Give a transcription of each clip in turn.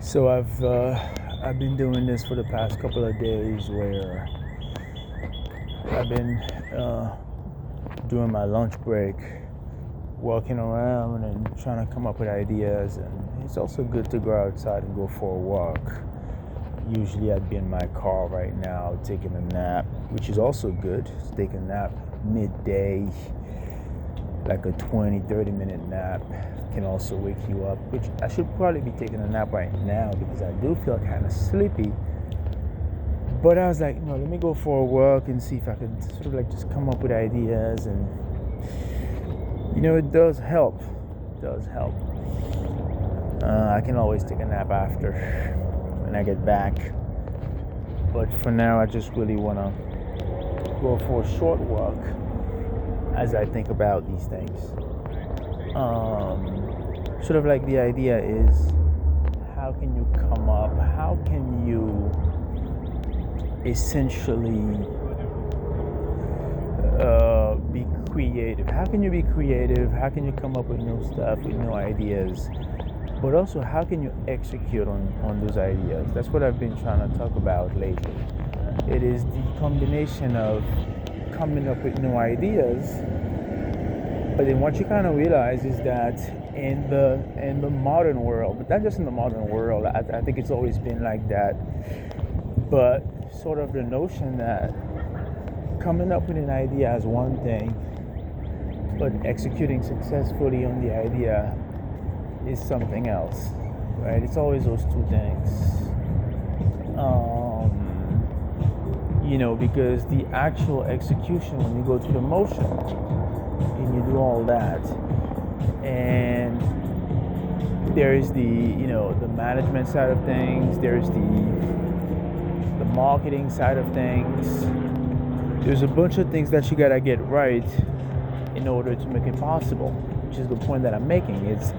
So I've been doing this for the past couple of days where I've been doing my lunch break, walking around and trying to come up with ideas. And it's also good to go outside and go for a walk. Usually I'd be in my car right now taking a nap, which is also good. Take a nap midday, like a 20-30 minute nap can also wake you up, which I should probably be taking a nap right now because I do feel kind of sleepy. But I was like, no, let me go for a walk and see if I can sort of like just come up with ideas. And it does help. It does help. I can always take a nap after when I get back. But for now, I just really want to go for a short walk as I think about these things. Sort of like the idea is, how can you come up? How can you essentially be creative? How can you be creative? How can you come up with new stuff, with new ideas? But also, how can you execute on those ideas? That's what I've been trying to talk about lately. It is the combination of coming up with new ideas, but then what you kind of realize is that in the modern world, but not just in the modern world, I think it's always been like that, but sort of the notion that coming up with an idea is one thing, but executing successfully on the idea is something else, right? It's always those two things. Because the actual execution, when you go through the motion and you do all that, and there is the management side of things, there's the marketing side of things. There's a bunch of things that you gotta get right in order to make it possible, which is the point that I'm making. It's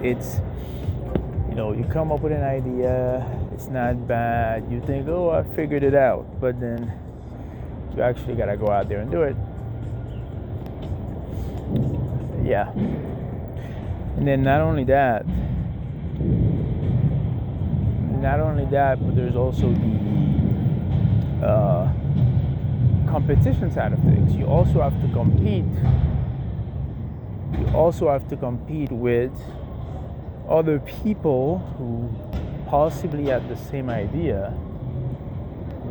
you come up with an idea, it's not bad, you think, oh, I figured it out, but then you actually gotta go out there and do it. Yeah. And then not only that, but there's also the competition side of things. You also have to compete. You also have to compete with other people who possibly have the same idea,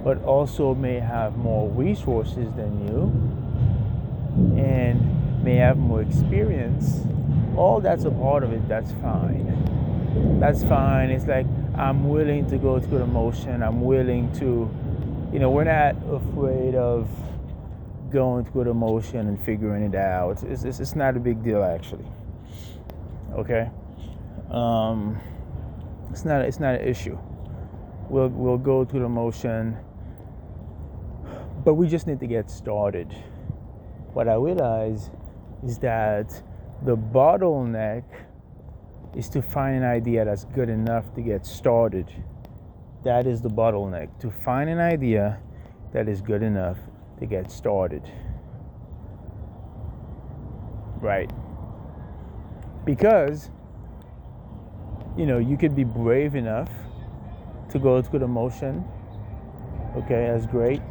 but also may have more resources than you and may have more experience. All that's a part of it. That's fine. That's fine. It's like, I'm willing to go through the motion. I'm willing to, we're not afraid of going through the motion and figuring it out. It's not a big deal, actually. Okay? It's not an issue. We'll go through the motion, but we just need to get started. What I realize is that the bottleneck is to find an idea that's good enough to get started. That is the bottleneck, to find an idea that is good enough to get started. Right. Because, you could be brave enough to go through the motion. Okay, that's great.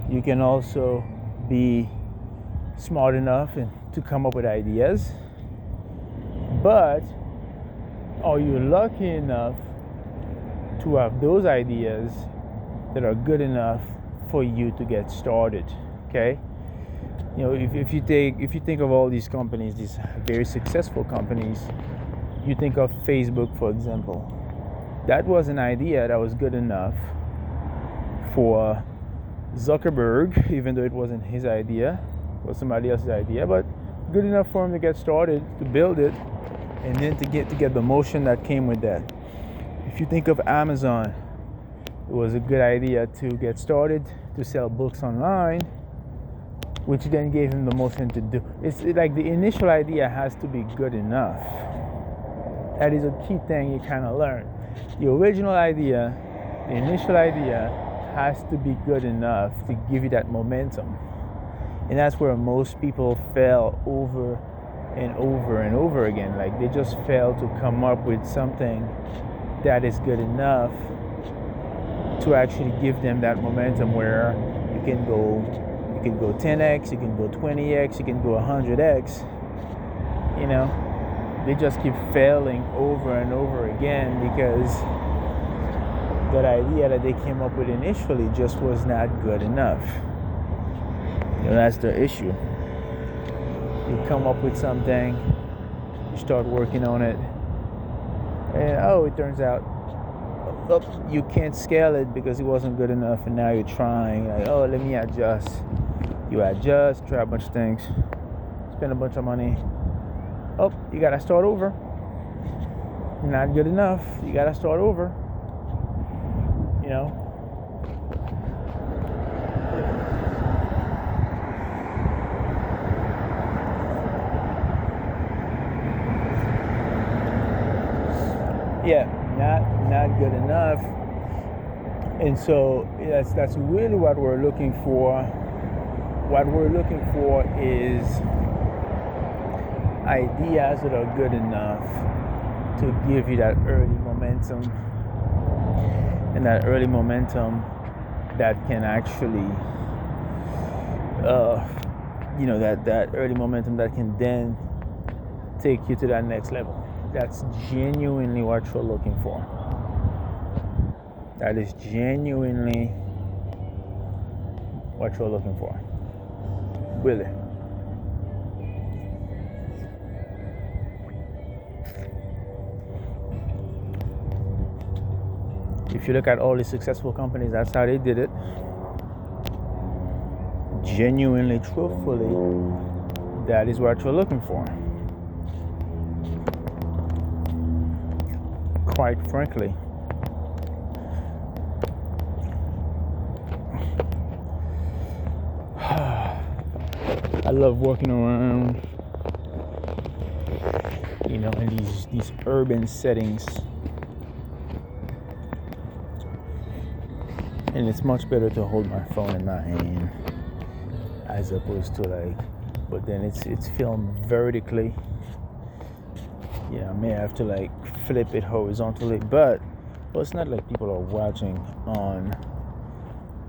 You can also be smart enough to come up with ideas. But are you lucky enough to have those ideas that are good enough for you to get started? Okay? If you think of all these companies, these very successful companies, you think of Facebook, for example. That was an idea that was good enough for Zuckerberg, even though it wasn't his idea, it was somebody else's idea, but good enough for him to get started, to build it, and then to get the motion that came with that. If you think of Amazon, it was a good idea to get started, to sell books online, which then gave him the motion to do. It's like the initial idea has to be good enough. That is a key thing you kind of learn. The original idea, the initial idea, has to be good enough to give you that momentum. And that's where most people fail over and over and over again. Like, they just fail to come up with something that is good enough to actually give them that momentum where you can go 10x, you can go 20x, you can go 100x. You know, they just keep failing over and over again because that idea that they came up with initially just was not good enough. You know, that's the issue. You come up with something, you start working on it, and it turns out you can't scale it because it wasn't good enough, and now you're trying, like, let me adjust. You adjust, try a bunch of things, spend a bunch of money. You gotta start over. Not good enough. You gotta start over. You know? Yeah, not good enough. And so that's really what we're looking for. What we're looking for is ideas that are good enough to give you that early momentum, and that early momentum that can actually that early momentum that can then take you to that next level. That's genuinely what you're looking for. That is genuinely what you're looking for. Really. If you look at all the successful companies, that's how they did it. Genuinely, truthfully, that is what you're looking for. Quite frankly. I love walking around, in these urban settings. And it's much better to hold my phone in my hand as opposed to but then it's filmed vertically. I may have to flip it horizontally, but it's not like people are watching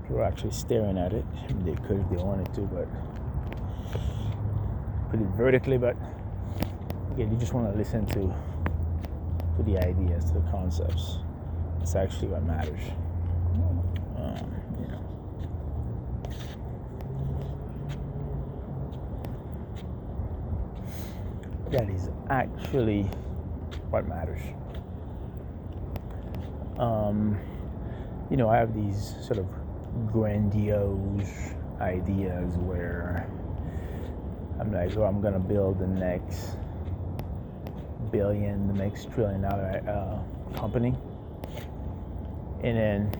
people are actually staring at it. They could if they wanted to, but put it vertically. But again, you just want to listen to the ideas, to the concepts. It's actually what matters. That is actually what matters. I have these sort of grandiose ideas where I'm like, I'm gonna build the next billion, the next $1 trillion company, and then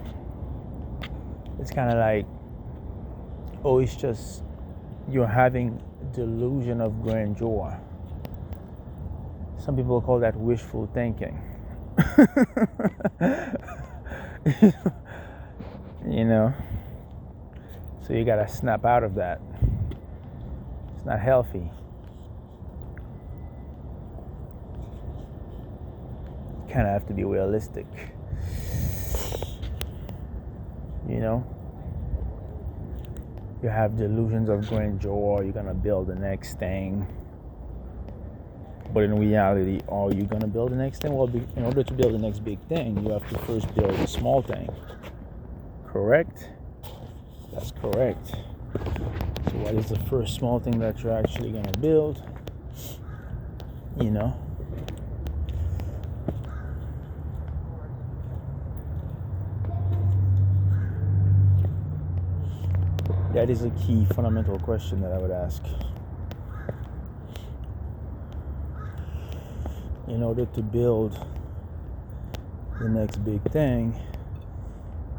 it's kind of like, it's just you're having delusion of grandeur. Some people call that wishful thinking. So you gotta snap out of that. It's not healthy. You kind of have to be realistic. You have delusions of grandeur. You're gonna build the next thing. But in reality, are you going to build the next thing? Well, in order to build the next big thing, you have to first build a small thing. Correct? That's correct. So what is the first small thing that you're actually going to build? That is a key fundamental question that I would ask. In order to build the next big thing,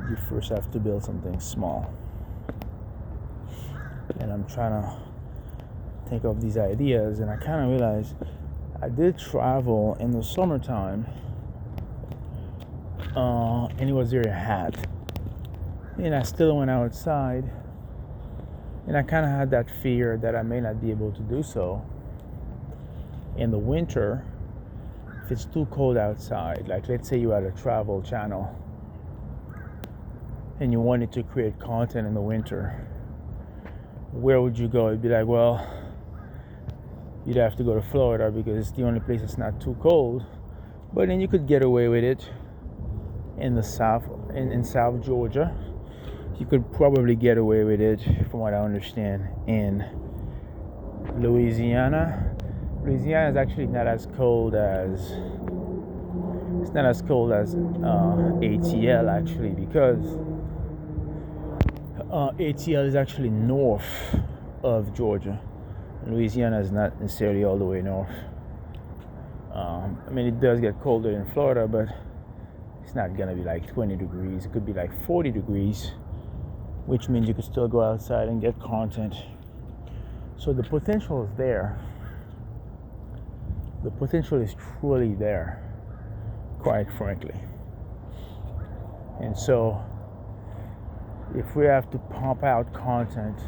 you first have to build something small. And I'm trying to think of these ideas, and I kind of realized I did travel in the summertime, and it was very hot. And I still went outside, and I kind of had that fear that I may not be able to do so in the winter. if it's too cold outside, like let's say you're at a travel channel and you wanted to create content in the winter, where would you go? It'd be like, well, you'd have to go to Florida because it's the only place that's not too cold. But then you could get away with it in the South, in South Georgia. You could probably get away with it, from what I understand, in Louisiana. Louisiana is actually not as cold as ATL actually, because ATL is actually north of Georgia. Louisiana is not necessarily all the way north. I mean, it does get colder in Florida, but it's not gonna be like 20 degrees. It could be like 40 degrees, which means you could still go outside and get content. So the potential is there. The potential is truly there, quite frankly. And so if we have to pump out content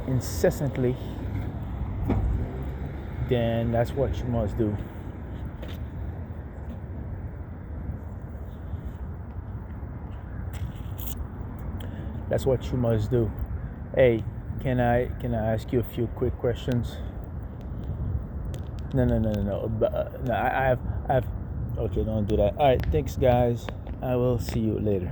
incessantly, then that's what you must do. That's what you must do. Hey, can I ask you a few quick questions? No. I have. Okay, don't do that. All right, thanks, guys. I will see you later.